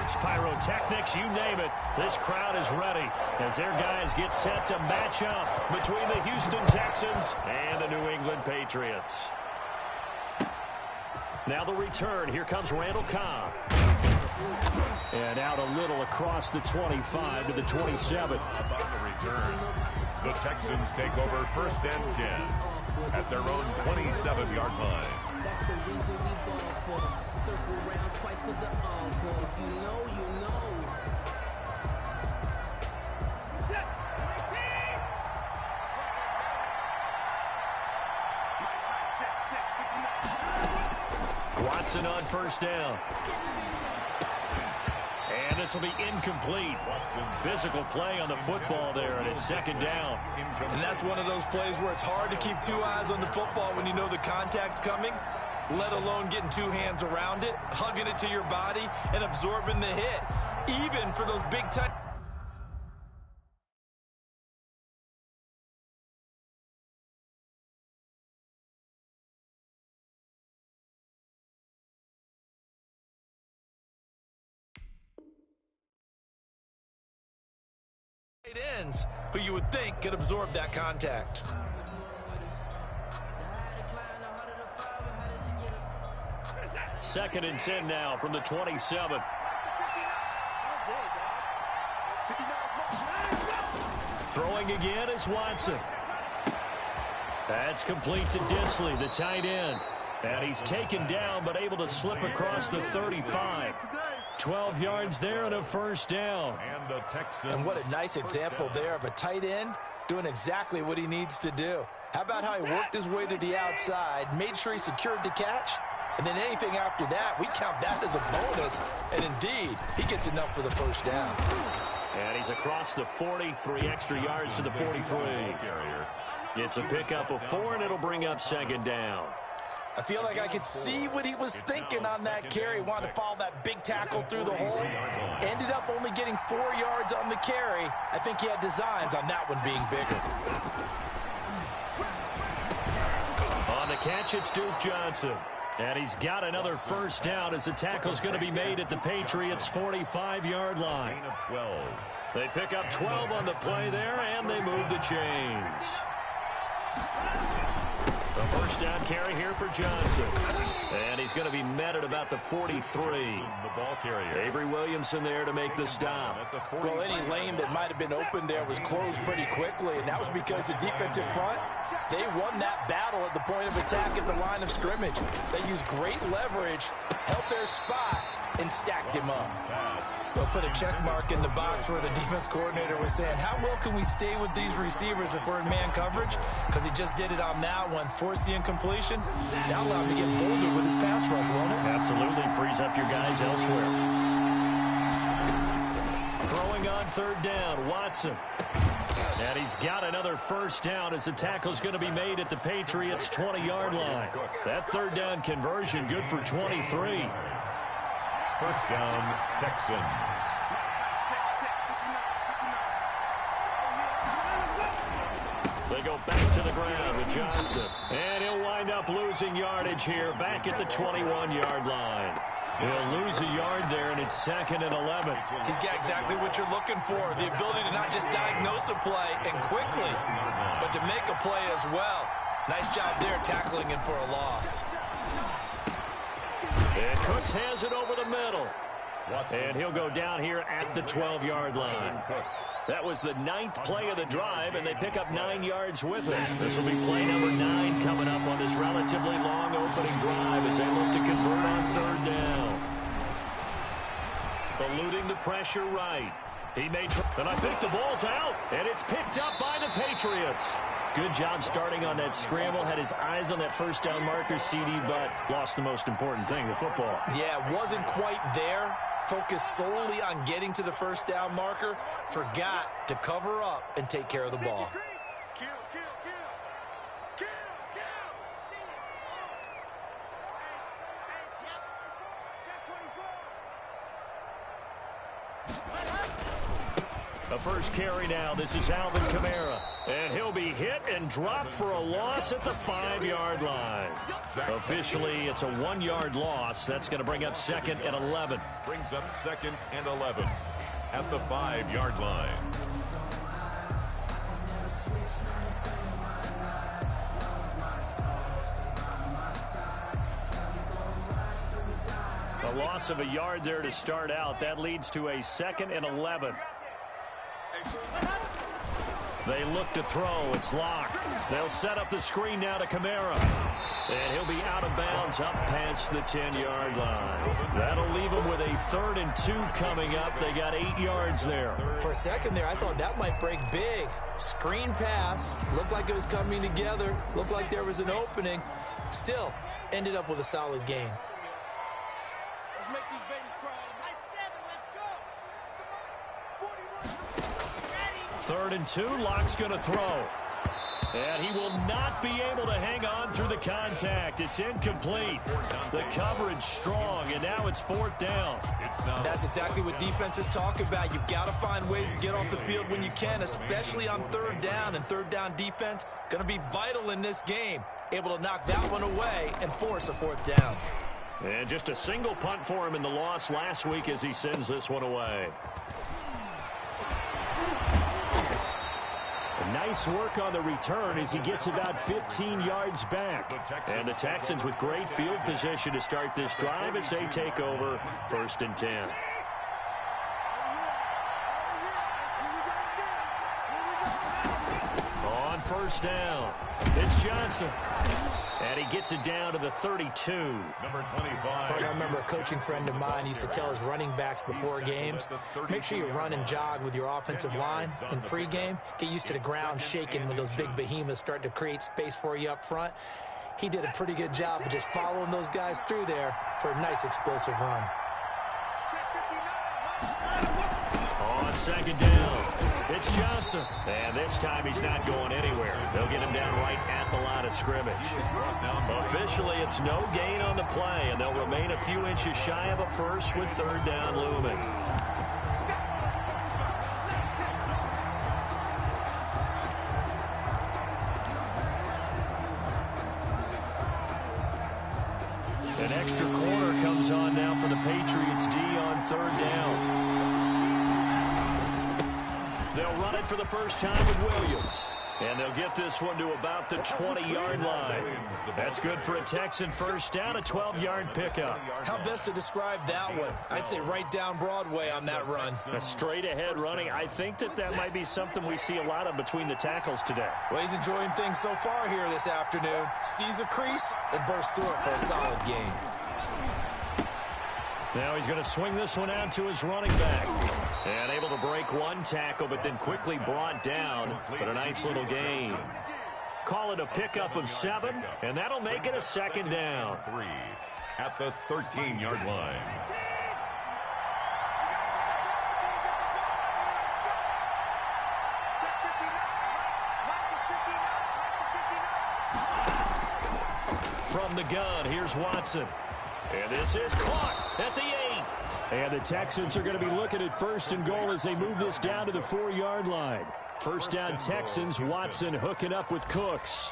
fireworks, pyrotechnics, you name it. This crowd is ready as their guys get set to match up between the Houston Texans and the New England Patriots. Now the return. Here comes Randall Cobb. And out a little across the 25 to the 27. On the return, the Texans take over 1st and 10 at their own 27-yard line. That's the reason we ball for. Circle round twice for the encore. If you know, you know. Watson on 1st down. And this will be incomplete. Physical play on the football there, and it's 2nd down. And that's one of those plays where it's hard to keep 2 eyes on the football when you know the contact's coming, let alone getting 2 hands around it, hugging it to your body, and absorbing the hit, even for those big tight ends who you would think could absorb that contact. Second and 10 now from the 27. Throwing again is Watson. That's complete to Disley, the tight end. And he's taken down but able to slip across the 35. 12 yards there and a 1st down. And what a nice example there of a tight end doing exactly what he needs to do. How about how he worked his way to the outside, made sure he secured the catch, and then anything after that, we count that as a bonus. And indeed, he gets enough for the 1st down. And he's across the 40, 3 extra yards to the 43. It's a pickup of 4, and it'll bring up 2nd down. I feel like I could see what he was thinking on that carry. He wanted to follow that big tackle through the hole. Ended up only getting 4 yards on the carry. I think he had designs on that one being bigger. On the catch, it's Duke Johnson. And he's got another 1st down as the tackle's going to be made at the Patriots' 45-yard line. They pick up 12 on the play there, and they move the chains. The 1st down carry here for Johnson. And he's going to be met at about the 43. The ball carrier. Avery Williamson there to make the stop. Well, any lane that might have been open there was closed pretty quickly, and that was because the defensive front, they won that battle at the point of attack at the line of scrimmage. They used great leverage, held their spot, and stacked him up. They'll put a check mark in the box where the defense coordinator was saying, how well can we stay with these receivers if we're in man coverage? Because he just did it on that one. Force the incompletion. That'll allow him to get bolder with his pass rush, won't it? Absolutely. Frees up your guys elsewhere. Throwing on 3rd down, Watson. And he's got another 1st down as the tackle's going to be made at the Patriots' 20-yard line. That 3rd down conversion good for 23. 1st down, Texans. They go back to the ground with Johnson. And he'll wind up losing yardage here back at the 21-yard line. He'll lose a yard there, and it's 2nd and 11. He's got exactly what you're looking for, the ability to not just diagnose a play and quickly, but to make a play as well. Nice job there tackling him for a loss. And Cooks has it over the middle. And he'll go down here at the 12-yard line. That was the 9th play of the drive, and they pick up 9 yards with it. This will be play number 9 coming up on this relatively long opening drive as they look to convert on 3rd down. Eluding the pressure right. He may try, and I think the ball's out, and it's picked up by the Patriots. Good job starting on that scramble. Had his eyes on that 1st down marker, CD, but lost the most important thing, the football. Yeah, wasn't quite there. Focused solely on getting to the 1st down marker. Forgot to cover up and take care of the ball. A 1st carry now. This is Alvin Kamara. And he'll be hit and dropped for a loss at the 5-yard line. Officially, it's a 1-yard loss. That's going to bring up 2nd and 11. Brings up 2nd and 11 at the 5-yard line. A loss of a yard there to start out. That leads to a 2nd and 11. They look to throw. It's locked. They'll set up the screen now to Kamara. And he'll be out of bounds up past the 10-yard line. That'll leave them with a 3rd and 2 coming up. They got 8 yards there. For a second there, I thought that might break big. Screen pass. Looked like it was coming together. Looked like there was an opening. Still, ended up with a solid gain. Let's make these babies cry. My 7, let's go. Come on. 3rd and 2. Locke's going to throw. And he will not be able to hang on through the contact. It's incomplete. The coverage strong, and now it's 4th down. That's exactly what defenses talk about. You've got to find ways to get off the field when you can, especially on 3rd down. And 3rd down defense going to be vital in this game. Able to knock that one away and force a 4th down. And just a single punt for him in the loss last week as he sends this one away. Nice work on the return as he gets about 15 yards back. And the Texans with great field position to start this drive as they take over 1st and 10. On 1st down, it's Johnson. And he gets it down to the 32. Number 25. I remember a coaching friend of mine used to tell his running backs before games, make sure you run and jog with your offensive line in pregame. Get used to the ground shaking when those big behemoths start to create space for you up front. He did a pretty good job of just following those guys through there for a nice explosive run. On 2nd down, it's Johnson. And this time he's not going anywhere. They'll get him down right at the line of scrimmage. Officially, it's no gain on the play, and they'll remain a few inches shy of a first with 3rd down looming. An extra corner comes on now for the Patriots D on 3rd down. They'll run it for the first time with Williams. And they'll get this one to about the 20-yard line. That's good for a Texan first down, a 12-yard pickup. How best to describe that one? I'd say right down Broadway on that run. A straight-ahead running. I think that might be something we see a lot of between the tackles today. Well, he's enjoying things so far here this afternoon. Sees a crease and bursts through it for a solid gain. Now he's going to swing this one out to his running back. And able to break one tackle, but then quickly brought down. But a nice little gain. Call it a pickup of 7, and that'll make it a 2nd down. 3 at the 13-yard line. From the gun, here's Watson. And this is caught at the 8. And the Texans are going to be looking at 1st and goal as they move this down to the 4-yard line. First down Texans, Watson hooking up with Cooks.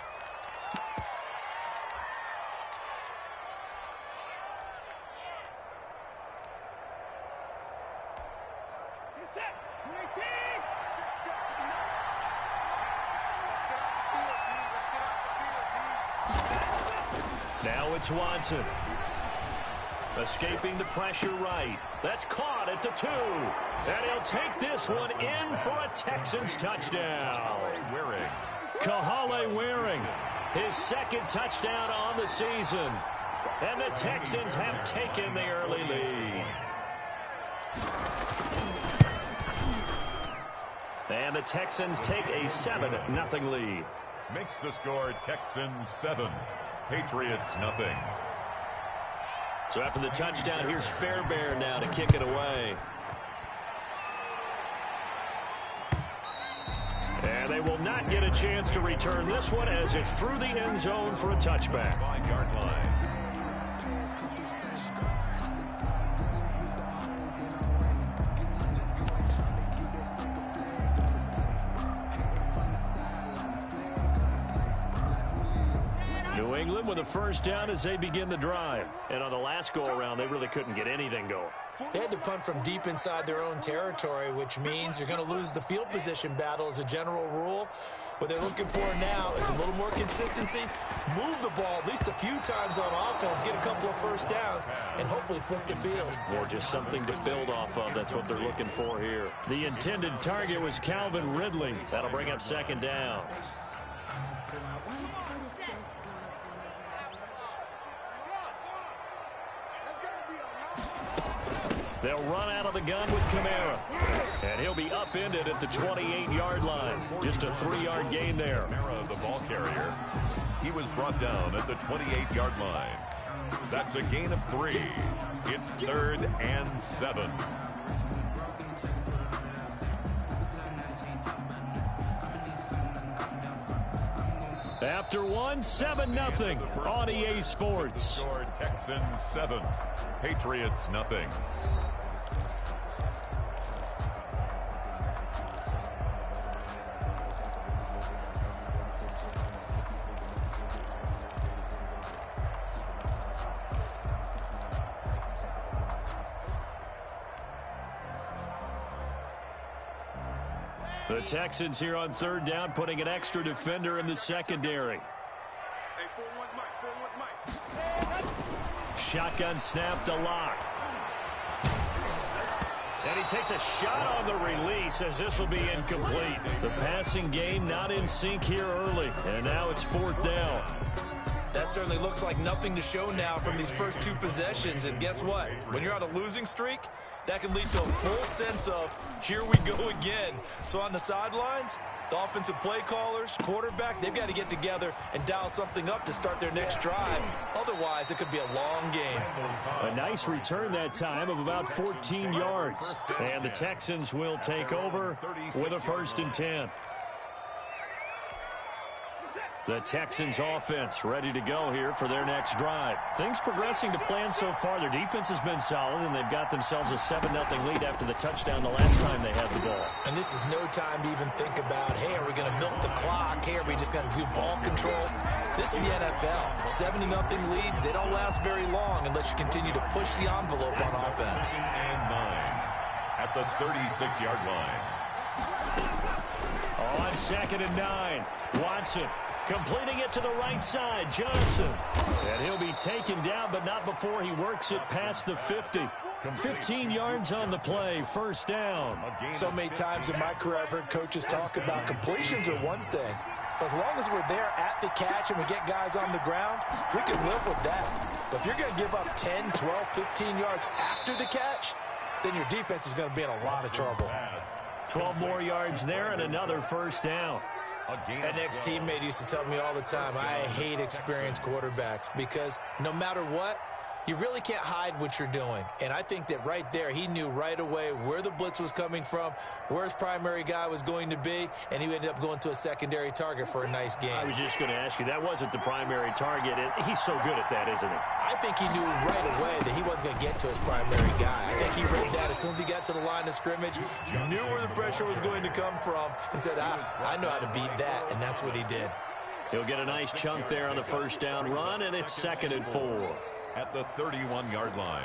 Now it's Watson. Escaping the pressure right. That's caught at the 2. And he'll take this one in for a Texans touchdown. Kahale Waring, his 2nd touchdown on the season. And the Texans have taken the early lead. And the Texans take a 7-0 lead. Makes the score Texans 7, Patriots nothing. So after the touchdown, here's Fairbairn now to kick it away. And they will not get a chance to return this one as it's through the end zone for a touchback. 5-yard line. New England with a first down as they begin the drive. And on the last go-around, they really couldn't get anything going. They had to punt from deep inside their own territory, which means you're going to lose the field position battle as a general rule. What they're looking for now is a little more consistency, move the ball at least a few times on offense, get a couple of first downs, and hopefully flip the field. Or just something to build off of. That's what they're looking for here. The intended target was Calvin Ridley. That'll bring up second down. They'll run out of the gun with Kamara. And he'll be upended at the 28-yard line. Just a 3-yard gain there. Kamara, the ball carrier. He was brought down at the 28-yard line. That's a gain of 3. It's 3rd and 7. After one, 7-0 on EA Sports. Texans 7, Patriots nothing. The Texans here on third down, putting an extra defender in the secondary. Shotgun snap to Lock. And he takes a shot on the release as this will be incomplete. The passing game not in sync here early. And now it's 4th down. That certainly looks like nothing to show now from these first 2 possessions. And guess what? When you're on a losing streak, that can lead to a full sense of, here we go again. So on the sidelines, the offensive play callers, quarterback, they've got to get together and dial something up to start their next drive. Otherwise, it could be a long game. A nice return that time of about 14 yards. And the Texans will take over with a 1st and 10. The Texans offense ready to go here for their next drive. Things progressing to plan so far. Their defense has been solid, and they've got themselves a 7-0 lead after the touchdown the last time they had the ball. And this is no time to even think about, hey, are we going to milk the clock? Hey, are we just going to do ball control? This is the NFL. 7-0 leads, they don't last very long unless you continue to push the envelope on offense. And 9 at the 36-yard line. On 2nd and 9, Watson. Completing it to the right side, Johnson. And he'll be taken down, but not before he works it past the 50. 15 yards on the play, 1st down. So many times in my career, I've heard coaches talk about completions are one thing. But as long as we're there at the catch and we get guys on the ground, we can live with that. But if you're going to give up 10, 12, 15 yards after the catch, then your defense is going to be in a lot of trouble. 12 more yards there and another 1st down. An ex-teammate used to tell me all the time, I hate experienced quarterbacks because no matter what, you really can't hide what you're doing. And I think that right there, he knew right away where the blitz was coming from, where his primary guy was going to be, and he ended up going to a secondary target for a nice game. I was just going to ask you, that wasn't the primary target. He's so good at that, isn't he? I think he knew right away that he wasn't going to get to his primary guy. I think he read that as soon as he got to the line of scrimmage, knew where the pressure was going to come from, and said, I know how to beat that, and that's what he did. He'll get a nice chunk there on the 1st down run, and it's 2nd and 4. At the 31-yard line.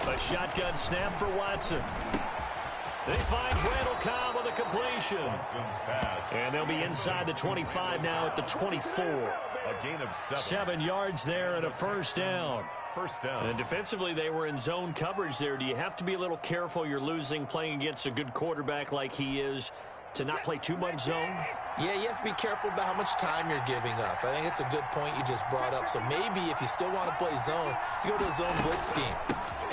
A shotgun snap for Watson. He finds Randall Cobb with a completion. And they'll be inside the 25 now at the 24. A gain of 7. 7 yards there and a 1st down. 1st down. And defensively, they were in zone coverage there. Do you have to be a little careful? You're losing playing against a good quarterback like he is to not play too much zone? Yeah, you have to be careful about how much time you're giving up. I think it's a good point you just brought up. So maybe if you still want to play zone, you go to a zone blitz scheme.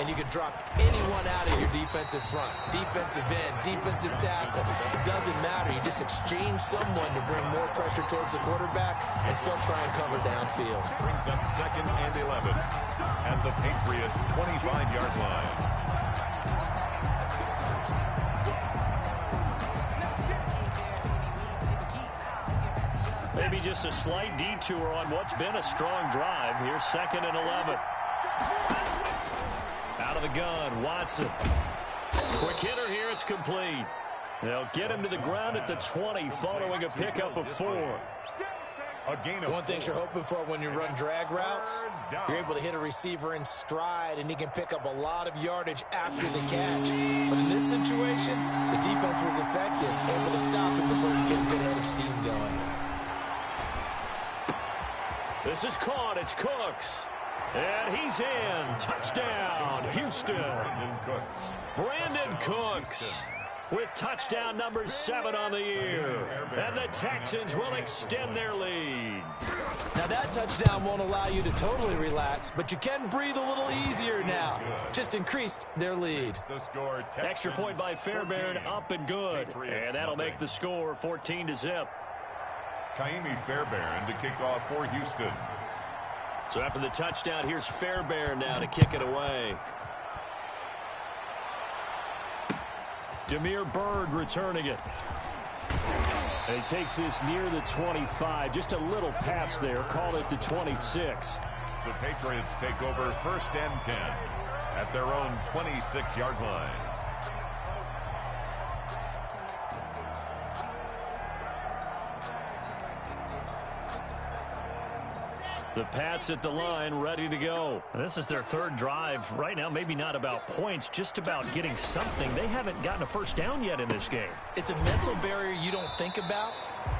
And you can drop anyone out of your defensive front. Defensive end, defensive tackle. It doesn't matter. You just exchange someone to bring more pressure towards the quarterback and still try and cover downfield. Brings up 2nd and 11 at the Patriots' 25-yard line. Maybe just a slight detour on what's been a strong drive. Here's 2nd and 11. Out of of the gun. Watson. Quick hitter here. It's complete. They'll get him to the ground at the 20 following a pickup of 4. One thing you're hoping for when you run drag routes, you're able to hit a receiver in stride, and he can pick up a lot of yardage after the catch. But in this situation, the defense was effective, able to stop him before he get a good head of steam going. This is caught. It's Cooks. And he's in. Touchdown, Houston. Brandon Cooks with touchdown number 7 on the year. And the Texans will extend their lead. Now that touchdown won't allow you to totally relax, but you can breathe a little easier now. Just increased their lead. Extra point by Fairbairn, up and good. And that'll make the score 14-0. Kaimi Fairbairn to kick off for Houston. So after the touchdown, here's Fairbairn now to kick it away. Demir Bird returning it. And he takes this near the 25. Just a little pass there. Call it the 26. The Patriots take over 1st and 10 at their own 26-yard line. The Pats at the line, ready to go. This is their 3rd drive. Right now, maybe not about points, just about getting something. They haven't gotten a first down yet in this game. It's a mental barrier you don't think about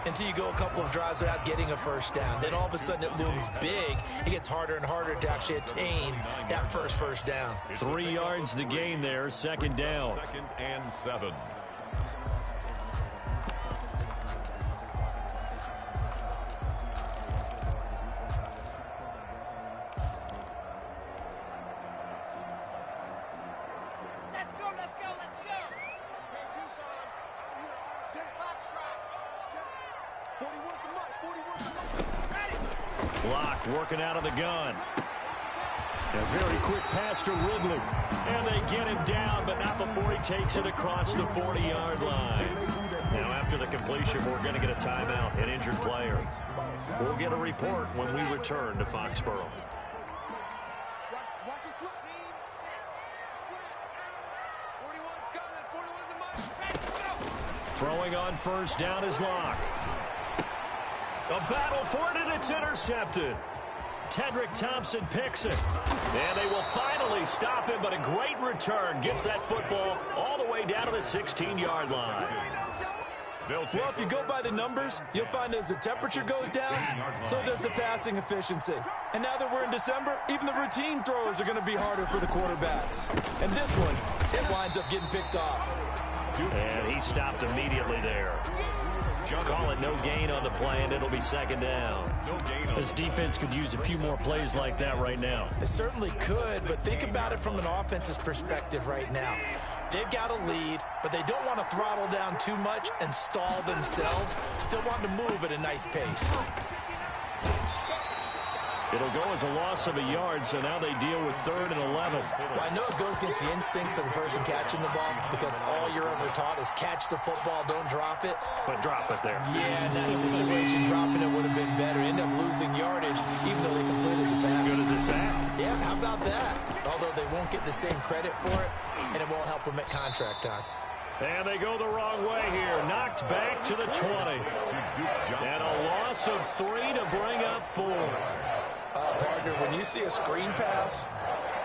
until you go a couple of drives without getting a first down. Then all of a sudden it looms big. It gets harder and harder to actually attain that first down. 3 yards the gain there, 2nd down. 2nd and 7. Block working out of the gun. A very quick pass to Ridley. And they get him down, but not before he takes it across the 40-yard line. Now, after the completion, we're going to get a timeout, an injured player. We'll get a report when we return to Foxborough. Throwing on first down is Locke. A battle for it, and it's intercepted. Tedrick Thompson picks it. And they will finally stop him, but a great return gets that football all the way down to the 16-yard line. Well, if you go by the numbers, you'll find as the temperature goes down, so does the passing efficiency. And now that we're in December, even the routine throws are going to be harder for the quarterbacks. And this one, it winds up getting picked off. And he stopped immediately there. Call it no gain on the play, and it'll be 2nd down. This defense could use a few more plays like that right now. It certainly could, but think about it from an offense's perspective right now. They've got a lead, but they don't want to throttle down too much and stall themselves. Still want to move at a nice pace. It'll go as a loss of a yard, so now they deal with 3rd and 11. Well, I know it goes against the instincts of the person catching the ball because all you're ever taught is catch the football, don't drop it. But drop it there. Yeah, in that situation, dropping it would have been better. End up losing yardage, even though they completed the pass. Good as a sack. Yeah, how about that? Although they won't get the same credit for it, and it won't help them at contract time. And they go the wrong way here. Knocked back to the 20. And a loss of 3 to bring up 4. Partner, when you see a screen pass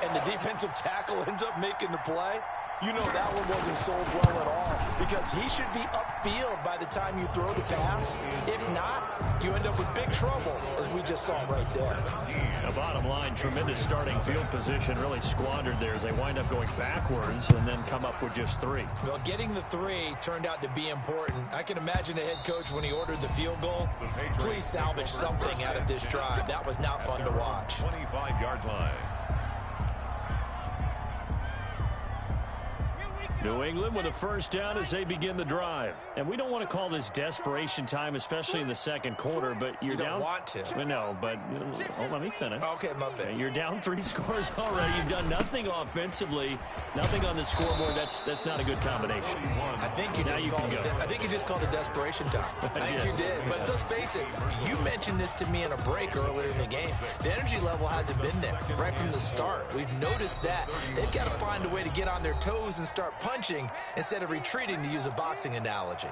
and the defensive tackle ends up making the play, you know that one wasn't sold well at all because he should be upfield by the time you throw the pass. If not, you end up with big trouble, as we just saw right there. The bottom line, tremendous starting field position, really squandered there as they wind up going backwards and then come up with just 3. Well, getting the 3 turned out to be important. I can imagine the head coach when he ordered the field goal. Please salvage something out of this drive. That was not fun to watch. 25-yard line. New England with a first down as they begin the drive. And we don't want to call this desperation time, especially in the second quarter, but you're down. You don't want to. No, but let me finish. Okay, my bad. You're down 3 scores already. You've done nothing offensively, nothing on the scoreboard. That's not a good combination. I think you just called it desperation time. I think you did. But let's face it, you mentioned this to me in a break earlier in the game. The energy level hasn't been there right from the start. We've noticed that. They've got to find a way to get on their toes and start punching instead of retreating, to use a boxing analogy.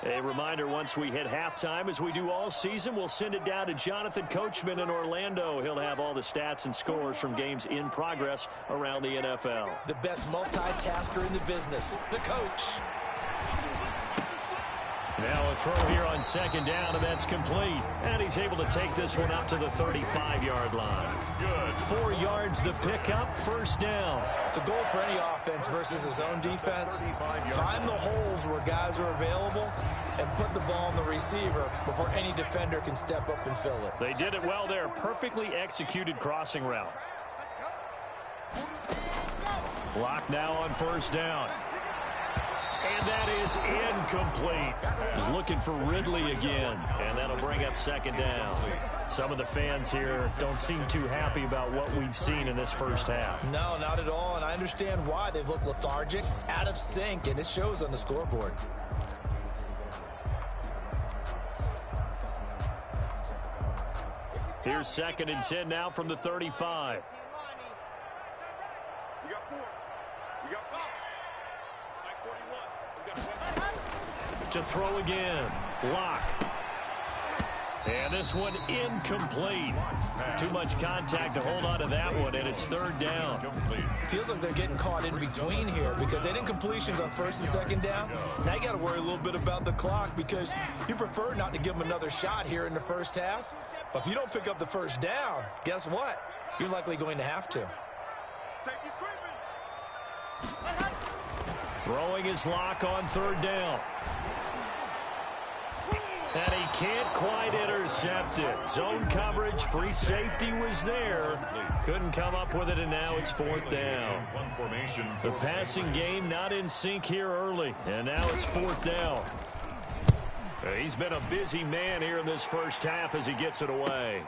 A reminder, once we hit halftime, as we do all season, we'll send it down to Jonathan Coachman in Orlando. He'll have all the stats and scores from games in progress around the NFL. The best multitasker in the business, the coach. Now a throw here on second down, and that's complete. And he's able to take this one up to the 35-yard line. Good. 4 yards the pickup, first down. The goal for any offense versus his own defense, find the holes where guys are available and put the ball on the receiver before any defender can step up and fill it. They did it well there. Perfectly executed crossing route. Block now on first down. And that is incomplete. He's looking for Ridley again, and that'll bring up second down. Some of the fans here don't seem too happy about what we've seen in this first half. No, not at all, and I understand why. They've looked lethargic, out of sync, and it shows on the scoreboard. Here's 2nd and 10 now from the 35. To throw again. Lock. And this one incomplete. Too much contact to hold on to that one, and it's 3rd down. Feels like they're getting caught in between here because they didn't completions on 1st and 2nd down. Now you got to worry a little bit about the clock because you prefer not to give them another shot here in the first half. But if you don't pick up the first down, guess what? You're likely going to have to. Throwing his lock on 3rd down. And he can't quite intercept it. Zone coverage, free safety was there. Couldn't come up with it, and now it's 4th down. The passing game not in sync here early, and now it's 4th down. He's been a busy man here in this first half as he gets it away.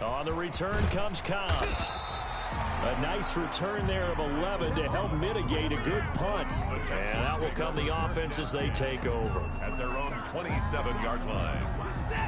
On the return comes Cobb. A nice return there of 11 to help mitigate a good punt. And out will come the offense as they take over. At their own 27-yard line.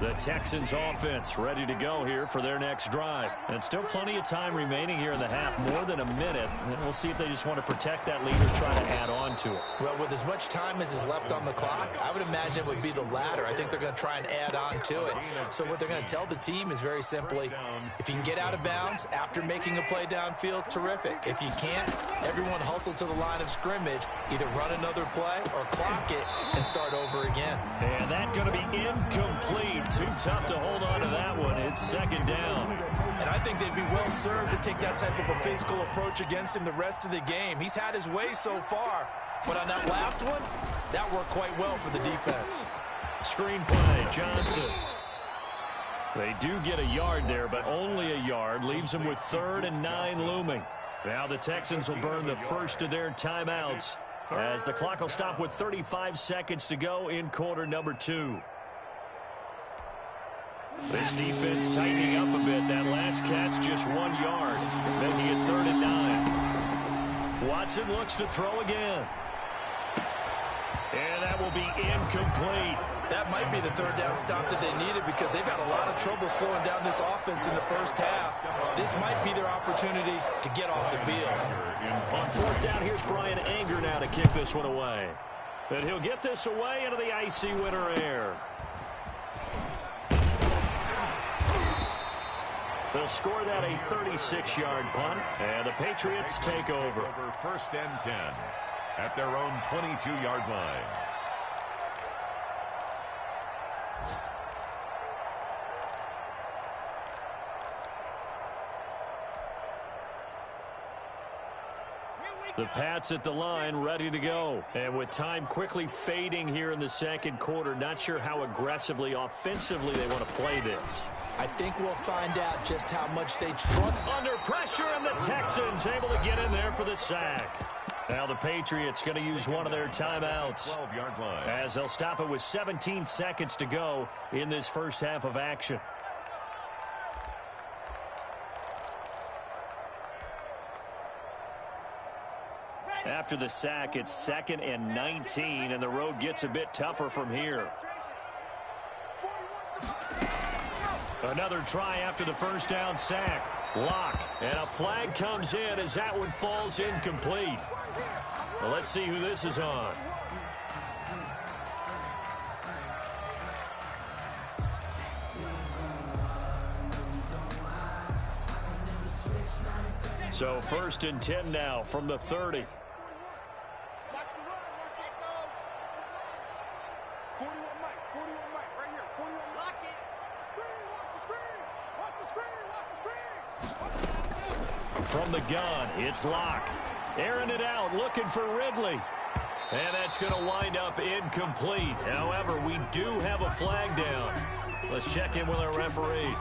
The Texans offense ready to go here for their next drive. And still plenty of time remaining here in the half, more than a minute. And we'll see if they just want to protect that lead or try to add on to it. Well, with as much time as is left on the clock, I would imagine it would be the latter. I think they're going to try and add on to it. So what they're going to tell the team is very simply, if you can get out of bounds after making a play downfield, terrific. If you can't, everyone hustle to the line of scrimmage, either run another play or clock it and start over again. And that's going to be incomplete. Too tough to hold on to that one. It's 2nd down. And I think they'd be well served to take that type of a physical approach against him the rest of the game. He's had his way so far, but on that last one, that worked quite well for the defense. Screen play, Johnson. They do get a yard there, but only a yard. Leaves them with 3rd and 9 looming. Now the Texans will burn the first of their timeouts as the clock will stop with 35 seconds to go in quarter number 2. This defense tightening up a bit. That last catch just 1 yard, making it 3rd and 9. Watson looks to throw again. And that will be incomplete. That might be the 3rd down stop that they needed because they've had a lot of trouble slowing down this offense in the first half. This might be their opportunity to get off the field. On 4th down, here's Brian Anger now to kick this one away. And he'll get this away into the icy winter air. They'll score that a 36-yard punt, and the Patriots take over. 1st and 10 at their own 22-yard line. The Pats at the line ready to go. And with time quickly fading here in the second quarter, not sure how aggressively, offensively they want to play this. I think we'll find out just how much they trust. Under pressure, and the Texans able to get in there for the sack. Now the Patriots going to use one of their timeouts 12-yard line. as they'll stop it with 17 seconds to go in this first half of action. After the sack, it's 2nd and 19, and the road gets a bit tougher from here. Another try after the first down sack. Lock, and a flag comes in as that one falls incomplete. Well, let's see who this is on. So 1st and 10 now from the 30. From the gun, it's Locke. Airing it out, looking for Ridley. And that's going to wind up incomplete. However, we do have a flag down. Let's check in with our referee.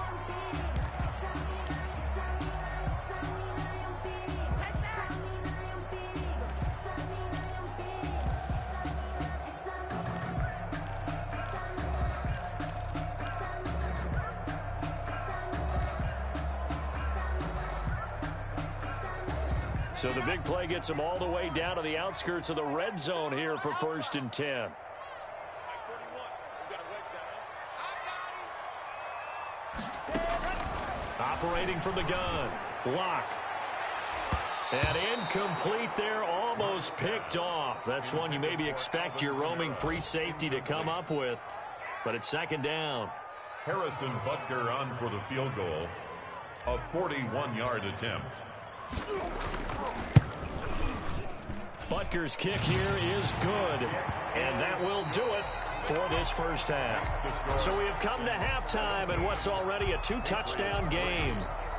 So the big play gets them all the way down to the outskirts of the red zone here for 1st and 10. Operating from the gun. Lock. And incomplete there, almost picked off. That's one you maybe expect your roaming free safety to come up with. But it's 2nd down. Harrison Butker on for the field goal. A 41-yard attempt. Butker's kick here is good, and that will do it for this first half. So we have come to halftime in what's already a 2-touchdown game.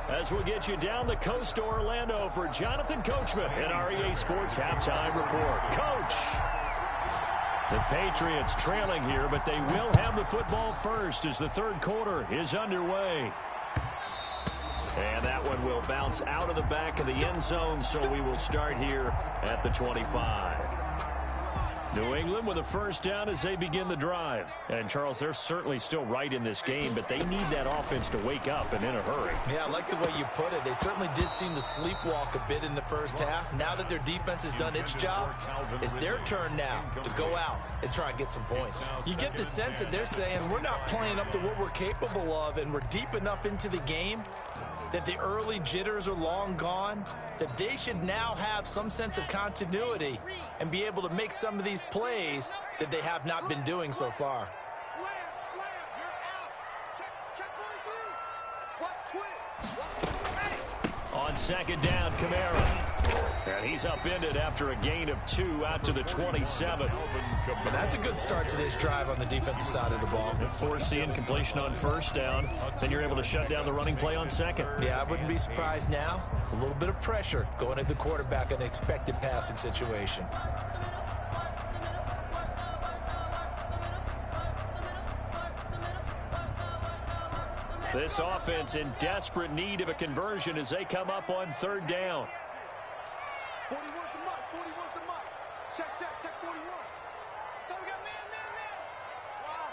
As we'll get you down the coast to Orlando for Jonathan Coachman at our EA Sports Halftime Report. Coach! The Patriots trailing here, but they will have the football first as the 3rd quarter is underway. And that one will bounce out of the back of the end zone, so we will start here at the 25. New England with a first down as they begin the drive. And, Charles, they're certainly still right in this game, but they need that offense to wake up and in a hurry. Yeah, I like the way you put it. They certainly did seem to sleepwalk a bit in the first half. Now that their defense has done its job, it's their turn now to go out and try and get some points. You get the sense that they're saying, we're not playing up to what we're capable of, and we're deep enough into the game that the early jitters are long gone, that they should now have some sense of continuity and be able to make some of these plays that they have not been doing so far. On 2nd down, Kamara. And he's upended after a gain of 2 out to the 27. And that's a good start to this drive on the defensive side of the ball. Forcing completion on 1st down. Then you're able to shut down the running play on 2nd. Yeah, I wouldn't be surprised now. A little bit of pressure going at the quarterback in an expected passing situation. This offense in desperate need of a conversion as they come up on 3rd down. 41 to Mike, 41 to Mike. Check 41. So we got man. Wow,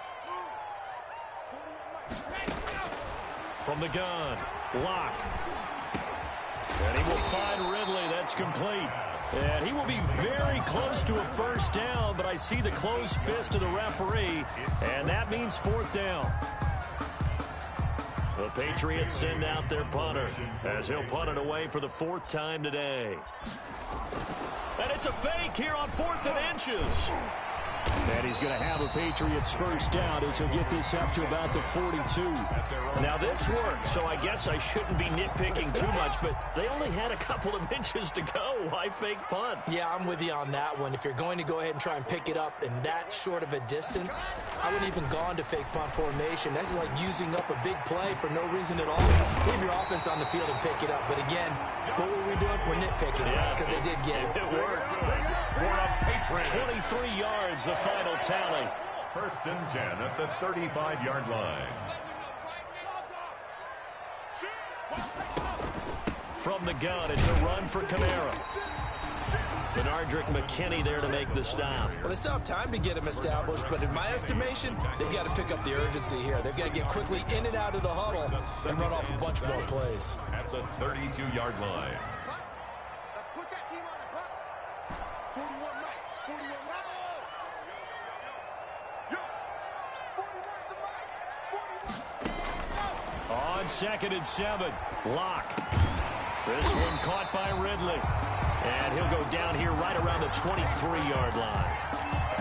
From the gun, Lock. And he will find Ridley. That's complete. And he will be very close to a first down, but I see the closed fist of the referee, and that means 4th down. The Patriots send out their punter as he'll punt it away for the 4th time today. And it's a fake here on 4th and inches. And he's going to have a Patriots first down as he'll get this up to about the 42. Now this worked, so I guess I shouldn't be nitpicking too much, but they only had a couple of inches to go. Why fake punt? Yeah, I'm with you on that one. If you're going to go ahead and try and pick it up in that short of a distance, I wouldn't even gone to fake punt formation. That's like using up a big play for no reason at all. Leave your offense on the field and pick it up. But again, what were we doing? We're nitpicking because they did get it. It worked. 23 yards, the final tally. 1st and 10 at the 35-yard line. from the gun. It's a run for Kamara. McKinney there to make the stop. Well, they still have time to get him established, but in my estimation, they've got to pick up the urgency here. They've got to get quickly in and out of the huddle and run off a bunch more plays. At the 32-yard line. Let's put that team on the box. 41 Mike. 41 Bravo. Yo. 41 to Mike. 41. On 2nd and 7. Lock. This one caught by Ridley. And he'll go down here right around the 23-yard line.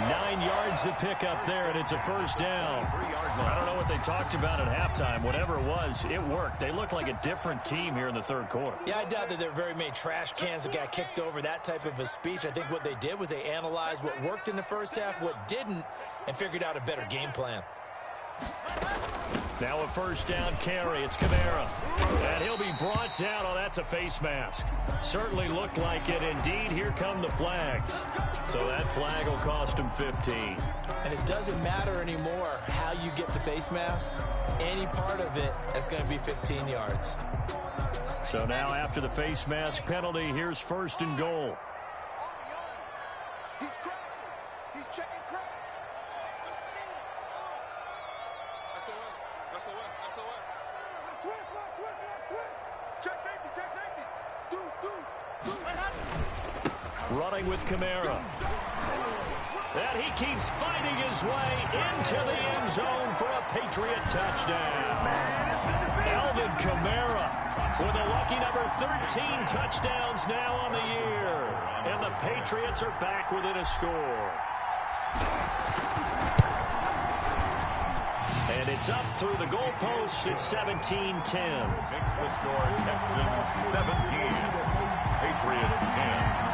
9 yards to pick up there, and it's a first down. I don't know what they talked about at halftime. Whatever it was, it worked. They look like a different team here in the third quarter. Yeah, I doubt that there are very many trash cans that got kicked over, that type of a speech. I think what they did was they analyzed what worked in the first half, what didn't, and figured out a better game plan. Now a first down carry. It's Kamara. And he'll be brought down. Oh, that's a face mask. Certainly looked like it. Indeed, here come the flags. So that flag will cost him 15. And it doesn't matter anymore how you get the face mask. Any part of it is going to be 15 yards. So now after the face mask penalty, here's 1st and goal. He's crossing. He's checking crack. Check safety. Deuce. Running with Kamara. And he keeps fighting his way into the end zone for a Patriot touchdown. Alvin Kamara with a lucky number 13 touchdowns now on the year. And the Patriots are back within a score. And it's up through the goalposts. It's 17-10. Makes the score Texans 17. Patriots 10.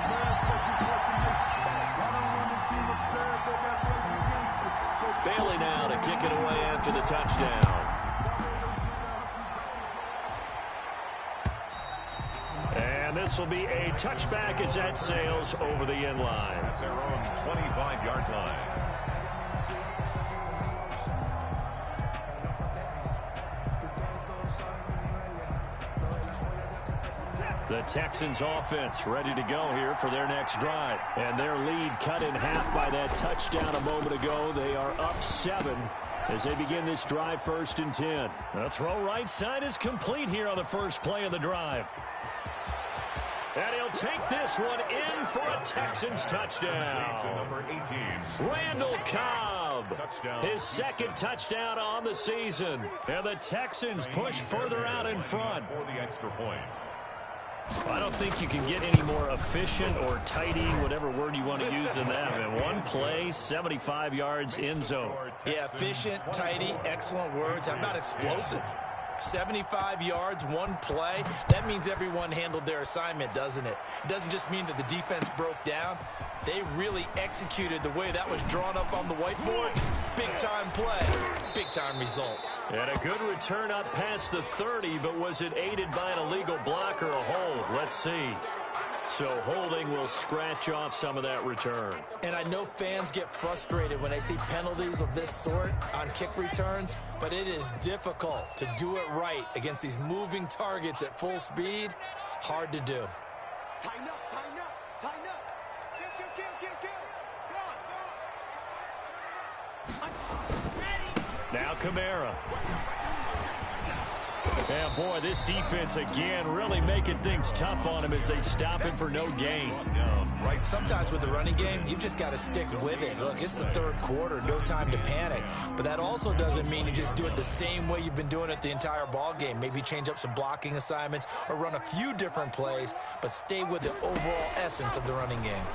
Bailey now to kick it away after the touchdown. And this will be a touchback as that sails over the end line. At their own 25-yard line. The Texans offense ready to go here for their next drive. And their lead cut in half by that touchdown a moment ago. They are up 7 as they begin this drive 1st and 10. The throw right side is complete here on the first play of the drive. And he'll take this one in for a Texans touchdown. Number 18. Randall Cobb, his 2nd touchdown on the season. And the Texans push further out in front. For the extra point. I don't think you can get any more efficient or tidy, whatever word you want to use in that. In one play, 75 yards in zone. Yeah, efficient, tidy, excellent words. How about explosive? 75 yards, one play. That means everyone handled their assignment, doesn't it? It doesn't just mean that the defense broke down. They really executed the way that was drawn up on the whiteboard. Big-time play, big-time result. And a good return up past the 30, but was it aided by an illegal block or a hold? Let's see. So holding will scratch off some of that return. And I know fans get frustrated when they see penalties of this sort on kick returns, but it is difficult to do it right against these moving targets at full speed. Hard to do. Tighten up. Kill. Now Kamara. Yeah, boy, this defense again really making things tough on him as they stop him for no gain. Sometimes with the running game, you've just got to stick with it. Look, it's the third quarter, no time to panic. But that also doesn't mean you just do it the same way you've been doing it the entire ball game. Maybe change up some blocking assignments or run a few different plays, but stay with the overall essence of the running game.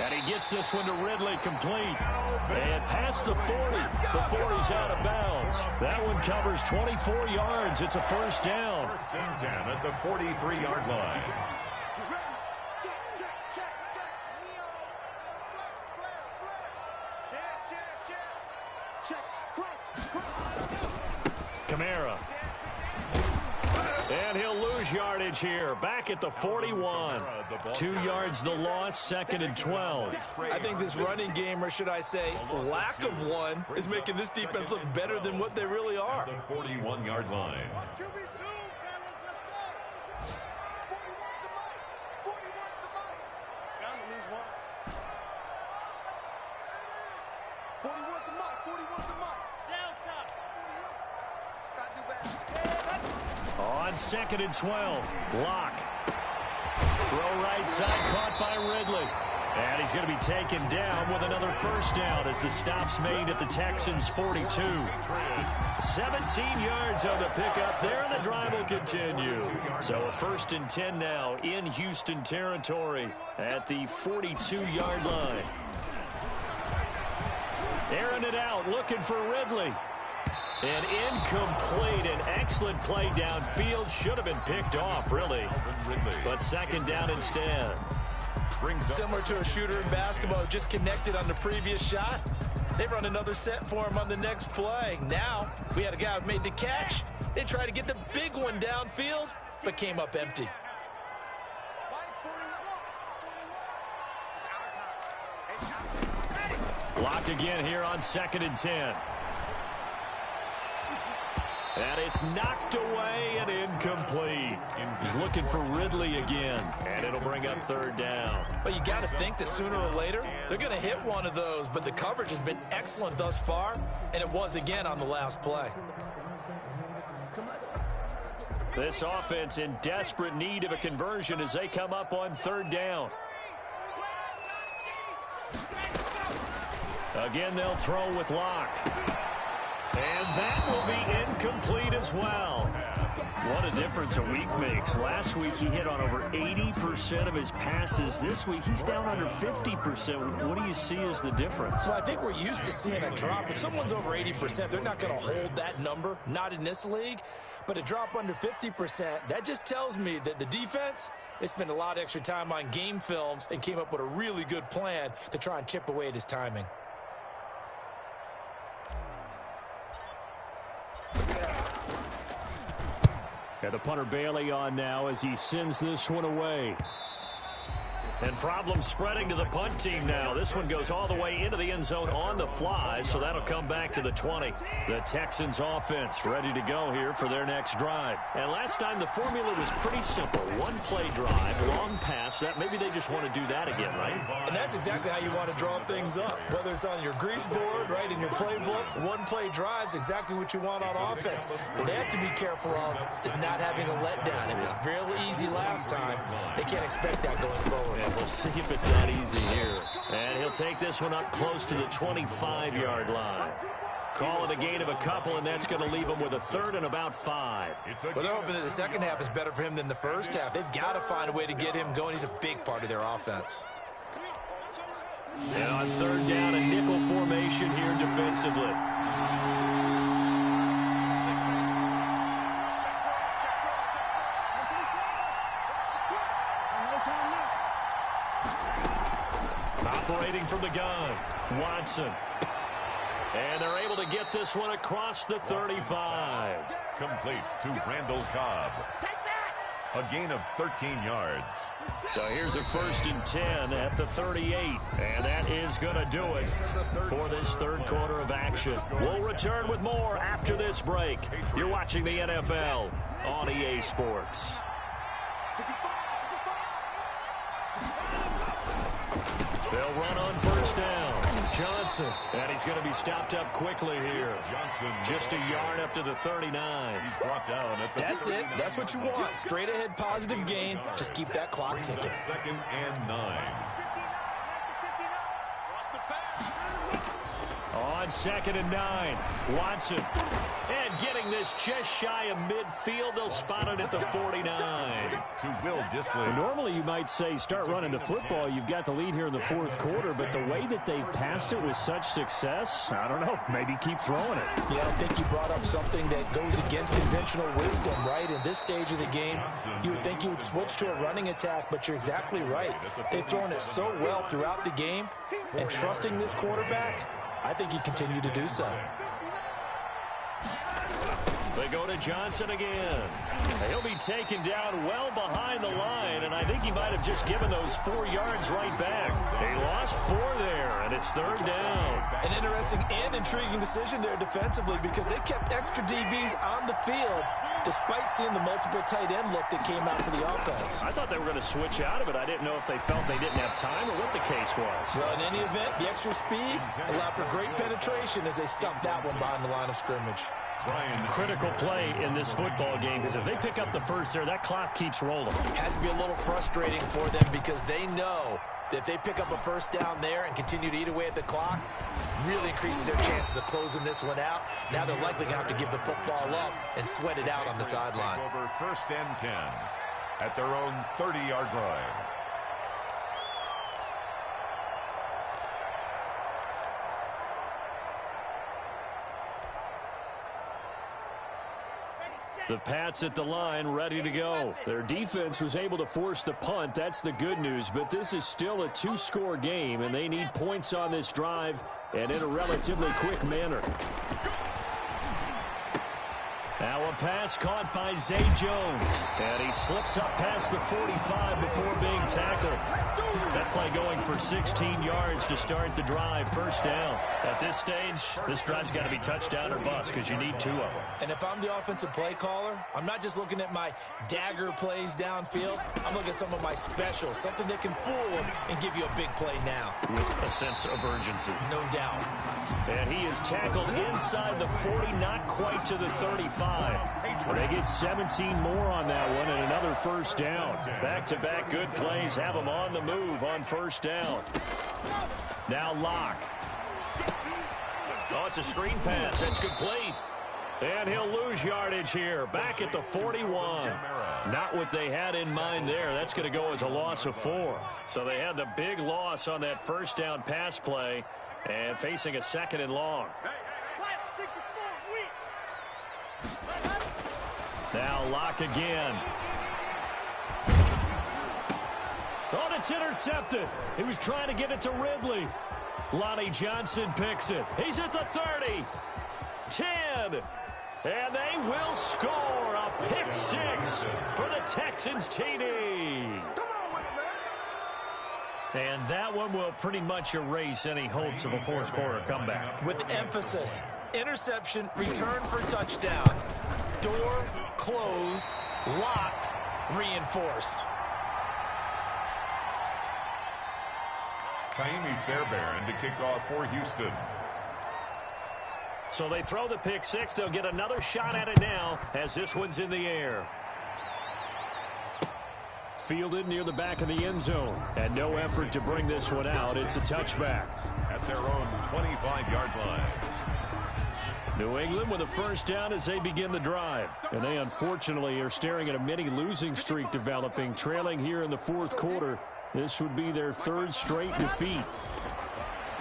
And he gets this one to Ridley complete. And past the 40 before he's out of bounds. That one covers 24 yards. It's a first down. 1st and 10 at the 43-yard line. Kamara. And he'll lose lose yardage here. Back at the 41. 2 yards the loss, 2nd and 12. I think this running game, or should I say lack of one, is making this defense look better than what they really are. The 41-yard line. On 2nd and 12, Locke. Throw right side, caught by Ridley. And he's going to be taken down with another first down as the stop's made at the Texans' 42. 17 yards on the pickup there, and the drive will continue. So a 1st and 10 now in Houston territory at the 42-yard line. Airing it out, looking for Ridley. And incomplete. An excellent play downfield. Should have been picked off, really. But 2nd down instead. Similar to a shooter in basketball, just connected on the previous shot. They run another set for him on the next play. Now, we had a guy who made the catch. They tried to get the big one downfield, but came up empty. Locked again here on 2nd and 10. And it's knocked away and incomplete. He's looking for Ridley again. And it'll bring up 3rd down. But you got to think that sooner or later, they're going to hit one of those. But the coverage has been excellent thus far, and it was again on the last play. This offense in desperate need of a conversion as they come up on 3rd down. Again, they'll throw with Locke. And that will be incomplete as well. What a difference a week makes. Last week he hit on over 80% of his passes. This week he's down under 50%. What do you see as the difference? Well, I think we're used to seeing a drop. If someone's over 80%, they're not going to hold that number, not in this league. But a drop under 50%, that just tells me that the defense, they spent a lot of extra time on game films and came up with a really good plan to try and chip away at his timing. And the punter Bailey on now as he sends this one away. And problems spreading to the punt team now. This one goes all the way into the end zone on the fly, so that'll come back to the 20. The Texans offense ready to go here for their next drive. And last time the formula was pretty simple. One play drive, long pass. That maybe they just want to do that again, right? And that's exactly how you want to draw things up. Whether it's on your grease board, right, in your playbook, one play drive is exactly what you want on offense. What they have to be careful of is not having a letdown. It was real easy last time. They can't expect that going forward. And we'll see if it's that easy here. And he'll take this one up close to the 25-yard line. Call it a gain of a couple, and that's going to leave him with a 3rd and about 5. Well, they're hoping that the second half is better for him than the first half. They've got to find a way to get him going. He's a big part of their offense. And on 3rd down, a nickel formation here defensively. Operating from the gun, Watson. And they're able to get this one across the 35. Complete to Randall Cobb. A gain of 13 yards. So here's a 1st and 10 at the 38. And that is going to do it for this 3rd quarter of action. We'll return with more after this break. You're watching the NFL on EA Sports. They'll run on 1st down. Johnson. And he's going to be stopped up quickly here. Johnson. Just a yard up to the 39. He's brought down at the That's it. That's what you want. Straight ahead positive gain. Just keep that clock ticking. 2nd and 9. On 2nd and 9, Watson. And getting this just shy of midfield. They'll spot it at the 49. To Will Dissly. Normally you might say start running the football. You've got the lead here in the 4th quarter, but the way that they've passed it with such success, I don't know, maybe keep throwing it. Yeah, I think you brought up something that goes against conventional wisdom, right? In this stage of the game, you would think you would switch to a running attack, but you're exactly right. They've thrown it so well throughout the game, and trusting this quarterback, I think you continue to do so. They go to Johnson again. He'll be taken down well behind the line, and I think he might have just given those 4 yards right back. He lost 4 there, and it's 3rd down. An interesting and intriguing decision there defensively because they kept extra DBs on the field despite seeing the multiple tight end look that came out for the offense. I thought they were going to switch out of it. I didn't know if they felt they didn't have time or what the case was. Well, in any event, the extra speed allowed for great penetration as they stuffed that one behind the line of scrimmage. Critical play in this football game because if they pick up the first there, that clock keeps rolling. It has to be a little frustrating for them because they know that if they pick up a first down there and continue to eat away at the clock, really increases their chances of closing this one out. Now they're likely going to have to give the football up and sweat it out on the sideline. Over 1st and 10 at their own 30-yard line. The Pats at the line, ready to go. Their defense was able to force the punt. That's the good news. But this is still a 2-score game, and they need points on this drive and in a relatively quick manner. Now a pass caught by Zay Jones. And he slips up past the 45 before being tackled. That play going for 16 yards to start the drive. 1st down. At this stage, this drive's got to be touchdown or bust because you need 2 of them. And if I'm the offensive play caller, I'm not just looking at my dagger plays downfield. I'm looking at some of my specials, something that can fool them and give you a big play now. With a sense of urgency. No doubt. And he is tackled inside the 40, not quite to the 35. But they get 17 more on that one and another 1st down. Back-to-back good plays have them on the move on 1st down. Now Locke. Oh, it's a screen pass. That's complete. And he'll lose yardage here. Back at the 41. Not what they had in mind there. That's going to go as a loss of 4. So they had the big loss on that 1st down pass play and facing a 2nd and long. Now Locke again. Oh, it's intercepted. He was trying to get it to Ridley. Lonnie Johnson picks it. He's at the 30. 10. And they will score a pick 6 for the Texans TD. And that one will pretty much erase any hopes of a 4th quarter comeback. With emphasis, interception, return for touchdown. Door closed, locked, reinforced. Kaimi Fairbairn to kick off for Houston. So they throw the pick 6. They'll get another shot at it now as this one's in the air. Fielded near the back of the end zone. And no effort to bring this one out. It's a touchback. At their own 25-yard line. New England with a 1st down as they begin the drive. And they unfortunately are staring at a mini losing streak developing, trailing here in the 4th quarter. This would be their 3rd straight defeat.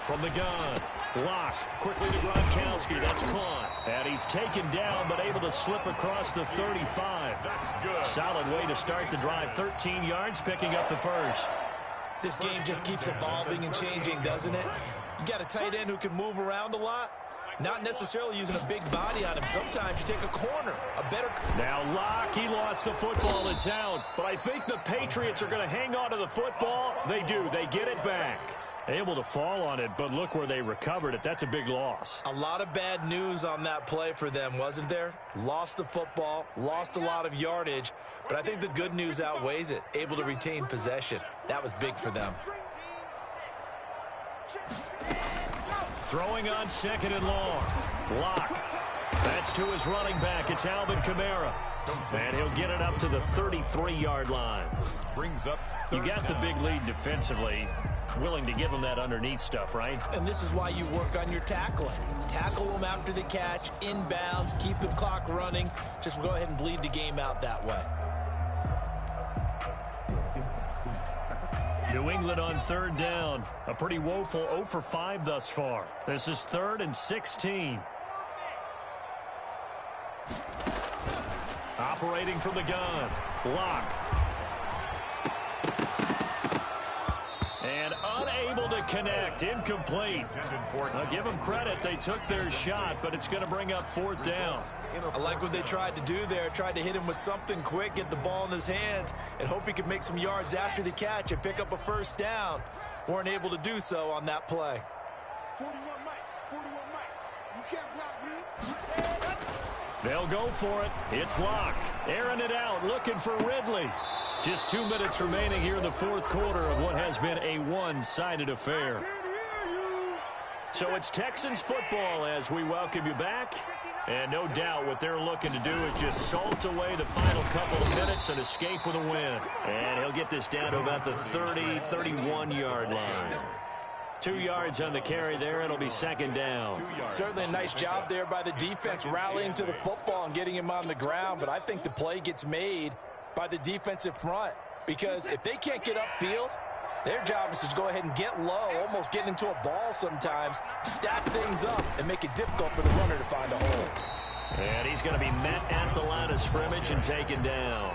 From the gun, Locke quickly to Gronkowski. That's caught. And he's taken down but able to slip across the 35. That's good. Solid way to start the drive. 13 yards picking up the 1st. This game just keeps evolving and changing, doesn't it? You got a tight end who can move around a lot. Not necessarily using a big body on him. Sometimes you take a corner, a better... Now Locke, he lost the football. It's out. But I think the Patriots are going to hang on to the football. They do. They get it back. Able to fall on it, but look where they recovered it. That's a big loss. A lot of bad news on that play for them, wasn't there? Lost the football, lost a lot of yardage, but I think the good news outweighs it. Able to retain possession. That was big for them. Throwing on 2nd and long. Locke. That's to his running back. It's Alvin Kamara. And he'll get it up to the 33-yard line. Brings up. You got the big lead defensively. Willing to give them that underneath stuff, right? And this is why you work on your tackling. Tackle them after the catch, inbounds, keep the clock running. Just go ahead and bleed the game out that way. New England on 3rd down. A pretty woeful 0 for 5 thus far. This is 3rd and 16. Operating from the gun. Locke. And unable to connect. Incomplete. I'll give them credit. They took their shot, but it's going to bring up 4th down. I like what they tried to do there. Tried to hit him with something quick, get the ball in his hands, and hope he could make some yards after the catch and pick up a 1st down. Weren't able to do so on that play. 41 Mike. 41 Mike. You can't block me. They'll go for it. It's Locke. Airing it out, looking for Ridley. Just 2 minutes remaining here in the 4th quarter of what has been a one-sided affair. So it's Texans football as we welcome you back. And no doubt what they're looking to do is just salt away the final couple of minutes and escape with a win. And he'll get this down to about the 30, 31-yard line. 2 yards on the carry there. It'll be 2nd down. Certainly a nice job there by the defense rallying to the football and getting him on the ground. But I think the play gets made by the defensive front, because if they can't get upfield, their job is to go ahead and get low, almost get into a ball sometimes, stack things up, and make it difficult for the runner to find a hole. And he's going to be met at the line of scrimmage and taken down.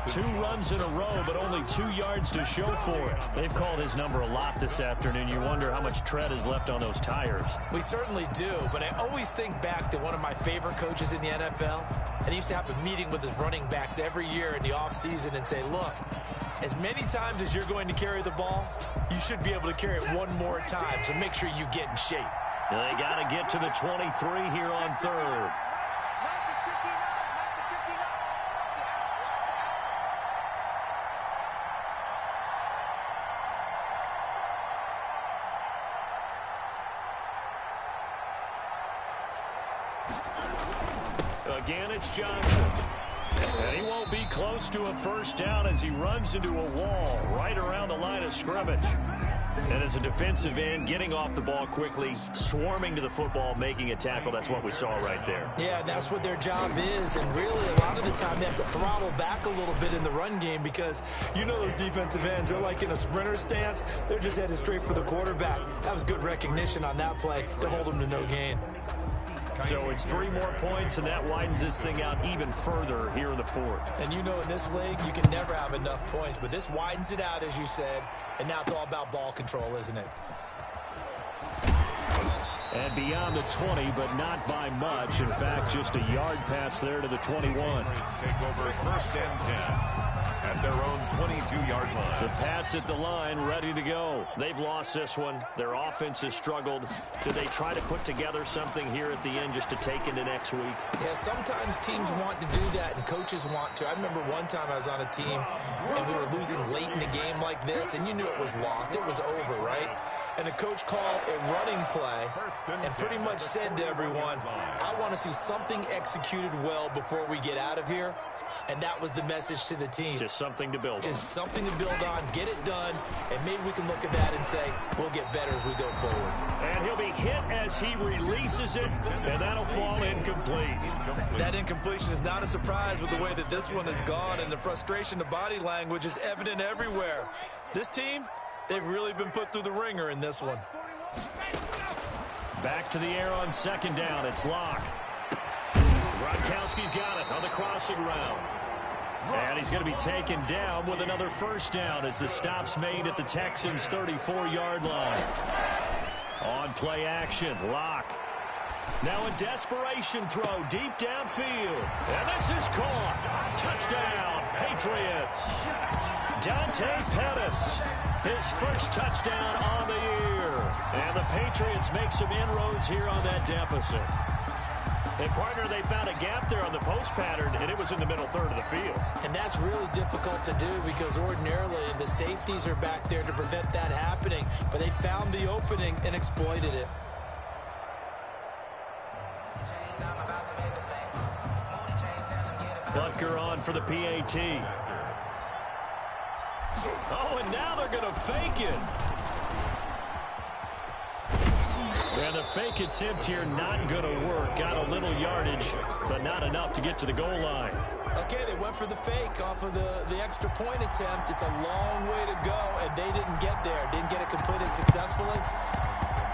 2 runs in a row, but only 2 yards to show for it. They've called his number a lot this afternoon. You wonder how much tread is left on those tires. We certainly do, but I always think back to one of my favorite coaches in the NFL, and he used to have a meeting with his running backs every year in the offseason and say, look, as many times as you're going to carry the ball, you should be able to carry it one more time, so make sure you get in shape. They got to get to the 23 here on 3rd. Again, it's Johnson. And he won't be close to a 1st down as he runs into a wall right around the line of scrimmage. And as a defensive end, getting off the ball quickly, swarming to the football, making a tackle, that's what we saw right there. Yeah, and that's what their job is. And really, a lot of the time, they have to throttle back a little bit in the run game because you know those defensive ends, they're like in a sprinter stance. They're just headed straight for the quarterback. That was good recognition on that play to hold them to no gain. So it's 3 more points, and that widens this thing out even further here in the 4th. And you know in this league, you can never have enough points, but this widens it out, as you said, and now it's all about ball control, isn't it? And beyond the 20, but not by much. In fact, just a yard pass there to the 21. Take over 1st and 10 at their own 22-yard line. The Pats at the line, ready to go. They've lost this one. Their offense has struggled. Do they try to put together something here at the end just to take into next week? Yeah, sometimes teams want to do that, and coaches want to. I remember one time I was on a team, and we were losing late in a game like this, and you knew it was lost. It was over, right? And the coach called a running play and pretty much said to everyone, I want to see something executed well before we get out of here. And that was the message to the team. Just something to build on. Just something to build on, get it done, and maybe we can look at that and say, we'll get better as we go forward. And he'll be hit as he releases it, and that'll fall incomplete. That incompletion is not a surprise with the way that this one has gone, and the frustration, the body language is evident everywhere. This team, they've really been put through the ringer in this one. Back to the air on 2nd down. It's Locke. Gronkowski's got it on the crossing route. And he's going to be taken down with another 1st down as the stop's made at the Texans' 34-yard line. On play action, Locke. Now a desperation throw deep downfield. And this is caught. Touchdown, Patriots. Dante Pettis, his 1st touchdown on the year. And the Patriots make some inroads here on that deficit. And, partner, they found a gap there on the post pattern, and it was in the middle 3rd of the field. And that's really difficult to do because ordinarily the safeties are back there to prevent that happening. But they found the opening and exploited it. Butker on for the PAT. Oh, and now they're going to fake it. And the fake attempt here not going to work. Got a little yardage, but not enough to get to the goal line. Okay, they went for the fake off of the extra point attempt. It's a long way to go, and they didn't get there. Didn't get it completed successfully.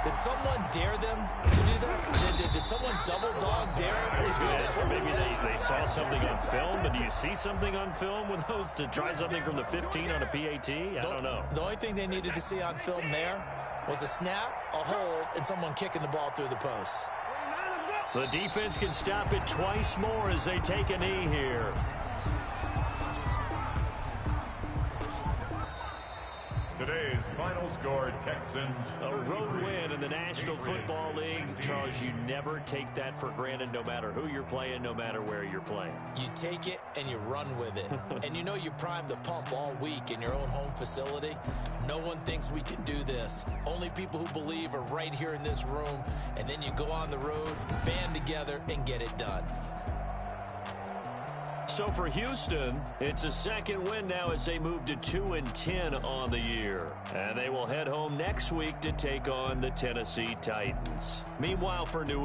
Did someone dare them to do that? Did someone double dog dare them to do that? Maybe they saw something on film, but do you see something on film with those to try something from the 15 on a PAT? I don't know. The only thing they needed to see on film there was a snap, a hold, and someone kicking the ball through the post. The defense can stop it twice more as they take a knee here. Today's final score, Texans. A road win in the National Football League. Charles, you never take that for granted no matter who you're playing, no matter where you're playing. You take it and you run with it. And you know you primed the pump all week in your own home facility. No one thinks we can do this. Only people who believe are right here in this room. And then you go on the road, band together, and get it done. So for Houston, it's a second win now as they move to 2-10 on the year. And they will head home next week to take on the Tennessee Titans. Meanwhile, for New